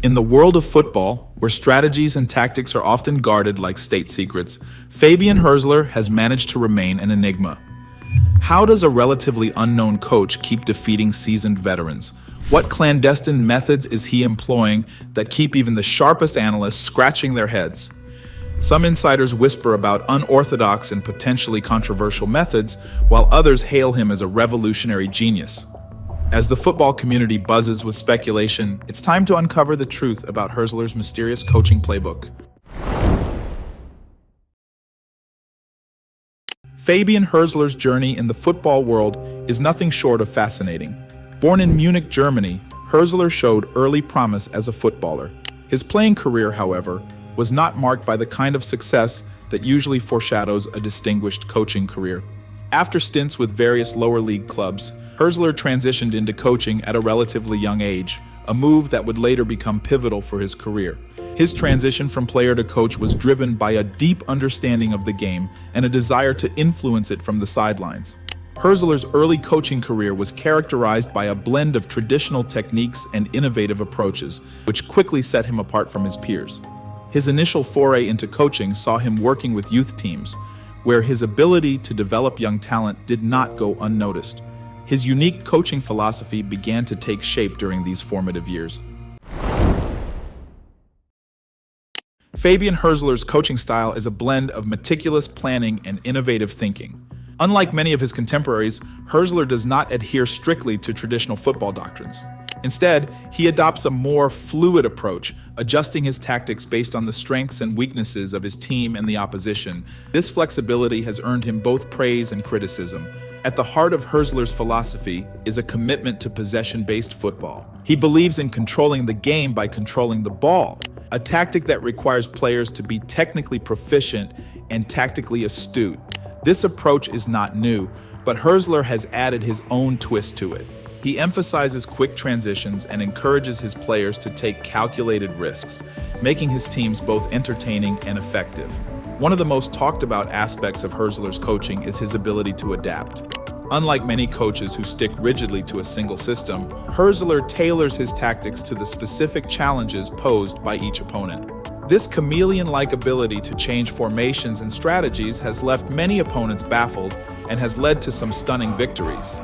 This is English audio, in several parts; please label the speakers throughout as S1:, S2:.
S1: In the world of football, where strategies and tactics are often guarded like state secrets, Fabian Hurzeler has managed to remain an enigma. How does a relatively unknown coach keep defeating seasoned veterans? What clandestine methods is he employing that keep even the sharpest analysts scratching their heads? Some insiders whisper about unorthodox and potentially controversial methods, while others hail him as a revolutionary genius. As the football community buzzes with speculation, it's time to uncover the truth about Hurzeler's mysterious coaching playbook. Fabian Hurzeler's journey in the football world is nothing short of fascinating. Born in Munich, Germany, Hurzeler showed early promise as a footballer. His playing career, however, was not marked by the kind of success that usually foreshadows a distinguished coaching career. After stints with various lower league clubs, Hurzeler transitioned into coaching at a relatively young age, a move that would later become pivotal for his career. His transition from player to coach was driven by a deep understanding of the game and a desire to influence it from the sidelines. Hurzeler's early coaching career was characterized by a blend of traditional techniques and innovative approaches, which quickly set him apart from his peers. His initial foray into coaching saw him working with youth teams, where his ability to develop young talent did not go unnoticed. His unique coaching philosophy began to take shape during these formative years. Fabian Hurzeler's coaching style is a blend of meticulous planning and innovative thinking. Unlike many of his contemporaries, Hurzeler does not adhere strictly to traditional football doctrines. Instead, he adopts a more fluid approach, adjusting his tactics based on the strengths and weaknesses of his team and the opposition. This flexibility has earned him both praise and criticism. At the heart of Hurzeler's philosophy is a commitment to possession-based football. He believes in controlling the game by controlling the ball, a tactic that requires players to be technically proficient and tactically astute. This approach is not new, but Hurzeler has added his own twist to it. He emphasizes quick transitions and encourages his players to take calculated risks, making his teams both entertaining and effective. One of the most talked about aspects of Hurzeler's coaching is his ability to adapt. Unlike many coaches who stick rigidly to a single system, Hurzeler tailors his tactics to the specific challenges posed by each opponent. This chameleon-like ability to change formations and strategies has left many opponents baffled and has led to some stunning victories.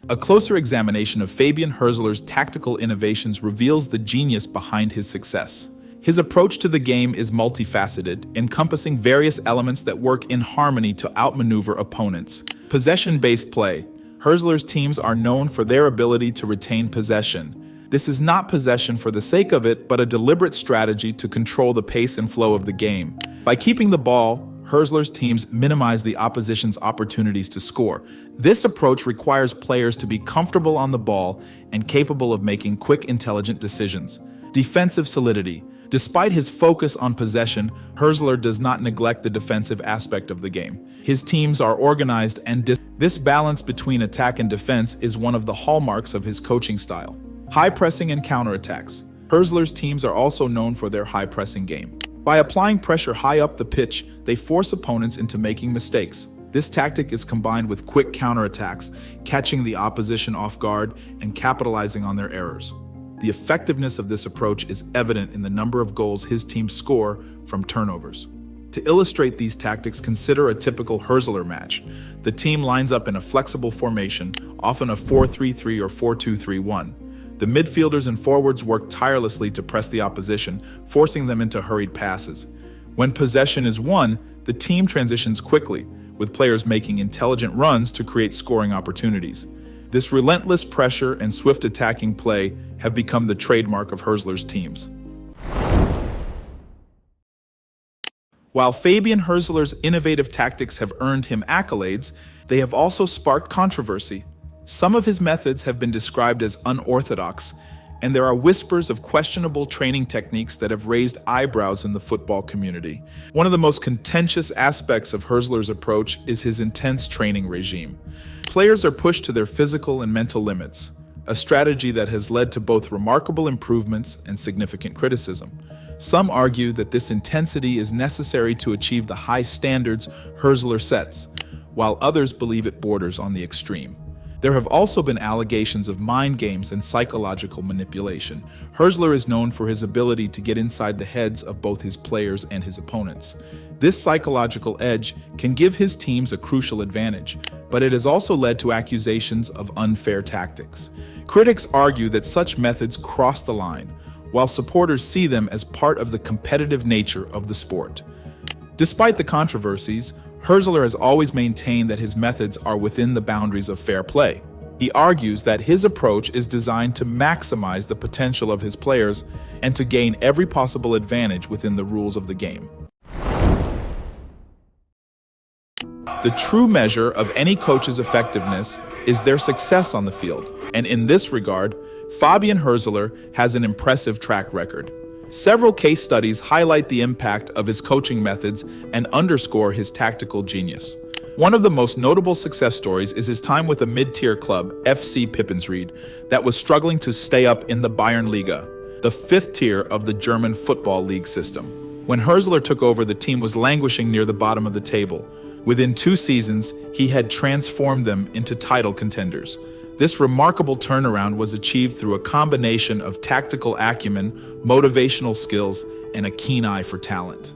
S1: A closer examination of Fabian Hurzeler's tactical innovations reveals the genius behind his success. His approach to the game is multifaceted, encompassing various elements that work in harmony to outmaneuver opponents. Possession-based play. Hurzeler's teams are known for their ability to retain possession. This is not possession for the sake of it, but a deliberate strategy to control the pace and flow of the game. By keeping the ball, Hurzeler's teams minimize the opposition's opportunities to score. This approach requires players to be comfortable on the ball and capable of making quick, intelligent decisions. Defensive solidity. Despite his focus on possession, Hurzeler does not neglect the defensive aspect of the game. His teams are organized and this balance between attack and defense is one of the hallmarks of his coaching style. High pressing and counterattacks. Hurzeler's teams are also known for their high pressing game. By applying pressure high up the pitch, they force opponents into making mistakes. This tactic is combined with quick counterattacks, catching the opposition off guard and capitalizing on their errors. The effectiveness of this approach is evident in the number of goals his teams score from turnovers. To illustrate these tactics, consider a typical Hurzeler match. The team lines up in a flexible formation, often a 4-3-3 or 4-2-3-1. The midfielders and forwards work tirelessly to press the opposition, forcing them into hurried passes. When possession is won, the team transitions quickly, with players making intelligent runs to create scoring opportunities. This relentless pressure and swift attacking play have become the trademark of Hurzeler's teams. While Fabian Hurzeler's innovative tactics have earned him accolades, they have also sparked controversy. Some of his methods have been described as unorthodox, and there are whispers of questionable training techniques that have raised eyebrows in the football community. One of the most contentious aspects of Hurzeler's approach is his intense training regime. Players are pushed to their physical and mental limits, a strategy that has led to both remarkable improvements and significant criticism. Some argue that this intensity is necessary to achieve the high standards Hurzeler sets, while others believe it borders on the extreme. There have also been allegations of mind games and psychological manipulation. Hurzeler is known for his ability to get inside the heads of both his players and his opponents. This psychological edge can give his teams a crucial advantage, but it has also led to accusations of unfair tactics. Critics argue that such methods cross the line, while supporters see them as part of the competitive nature of the sport. Despite the controversies, Hurzeler has always maintained that his methods are within the boundaries of fair play. He argues that his approach is designed to maximize the potential of his players and to gain every possible advantage within the rules of the game. The true measure of any coach's effectiveness is their success on the field, and in this regard, Fabian Hurzeler has an impressive track record. Several case studies highlight the impact of his coaching methods and underscore his tactical genius. One of the most notable success stories is his time with a mid-tier club, FC Pippensried, that was struggling to stay up in the Bayern Liga, the fifth tier of the German football league system. When Hurzeler took over, the team was languishing near the bottom of the table. Within 2 seasons, he had transformed them into title contenders. This remarkable turnaround was achieved through a combination of tactical acumen, motivational skills, and a keen eye for talent.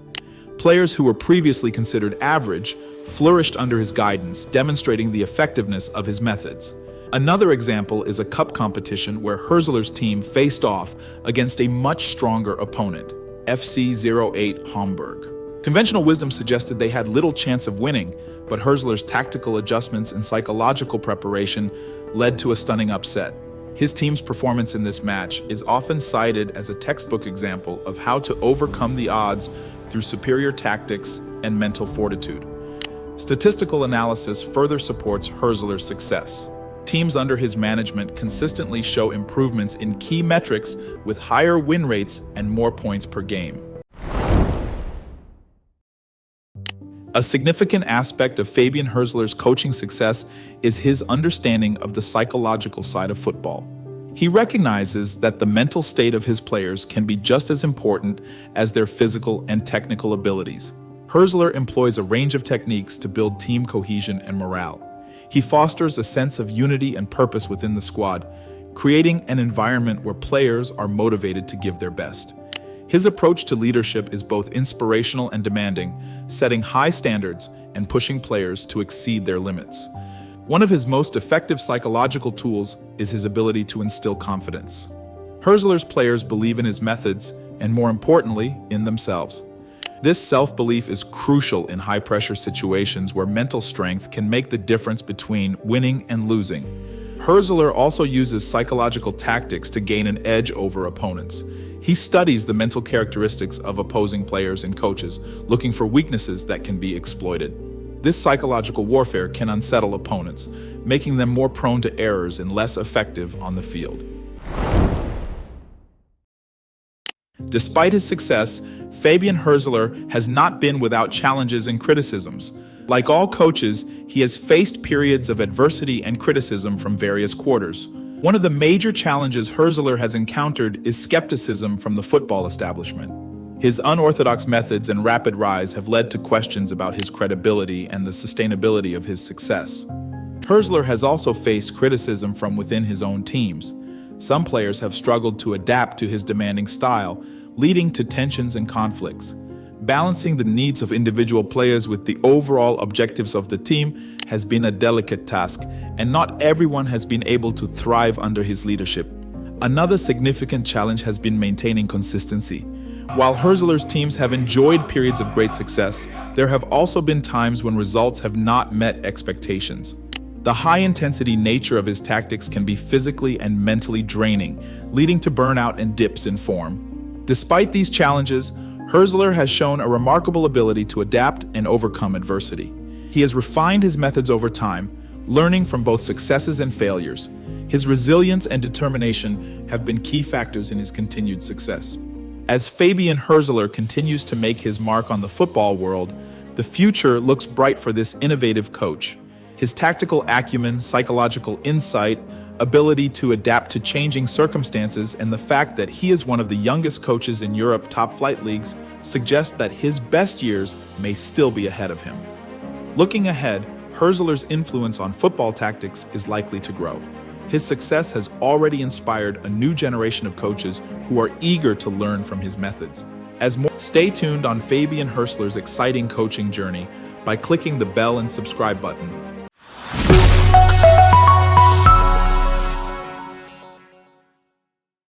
S1: Players who were previously considered average flourished under his guidance, demonstrating the effectiveness of his methods. Another example is a cup competition where Hurzeler's team faced off against a much stronger opponent, FC 08 Hamburg. Conventional wisdom suggested they had little chance of winning, but Hurzeler's tactical adjustments and psychological preparation led to a stunning upset. His team's performance in this match is often cited as a textbook example of how to overcome the odds through superior tactics and mental fortitude. Statistical analysis further supports Hurzeler's success. Teams under his management consistently show improvements in key metrics with higher win rates and more points per game. A significant aspect of Fabian Hurzeler's coaching success is his understanding of the psychological side of football. He recognizes that the mental state of his players can be just as important as their physical and technical abilities. Hurzeler employs a range of techniques to build team cohesion and morale. He fosters a sense of unity and purpose within the squad, creating an environment where players are motivated to give their best. His approach to leadership is both inspirational and demanding, setting high standards and pushing players to exceed their limits. One of his most effective psychological tools is his ability to instill confidence. Hurzeler's players believe in his methods and, more importantly, in themselves. This self-belief is crucial in high-pressure situations where mental strength can make the difference between winning and losing. Hurzeler also uses psychological tactics to gain an edge over opponents. He studies the mental characteristics of opposing players and coaches, looking for weaknesses that can be exploited. This psychological warfare can unsettle opponents, making them more prone to errors and less effective on the field. Despite his success, Fabian Hurzeler has not been without challenges and criticisms. Like all coaches, he has faced periods of adversity and criticism from various quarters. One of the major challenges Hurzeler has encountered is skepticism from the football establishment. His unorthodox methods and rapid rise have led to questions about his credibility and the sustainability of his success. Hurzeler has also faced criticism from within his own teams. Some players have struggled to adapt to his demanding style, leading to tensions and conflicts. Balancing the needs of individual players with the overall objectives of the team has been a delicate task, and not everyone has been able to thrive under his leadership. Another significant challenge has been maintaining consistency. While Hurzeler's teams have enjoyed periods of great success, there have also been times when results have not met expectations. The high-intensity nature of his tactics can be physically and mentally draining, leading to burnout and dips in form. Despite these challenges, Hurzeler has shown a remarkable ability to adapt and overcome adversity. He has refined his methods over time, learning from both successes and failures. His resilience and determination have been key factors in his continued success. As Fabian Hurzeler continues to make his mark on the football world, the future looks bright for this innovative coach. His tactical acumen, psychological insight, ability to adapt to changing circumstances, and the fact that he is one of the youngest coaches in Europe's top-flight leagues suggest that his best years may still be ahead of him. Looking ahead, Hurzeler's influence on football tactics is likely to grow. His success has already inspired a new generation of coaches who are eager to learn from his methods. Stay tuned on Fabian Hurzeler's exciting coaching journey by clicking the bell and subscribe button.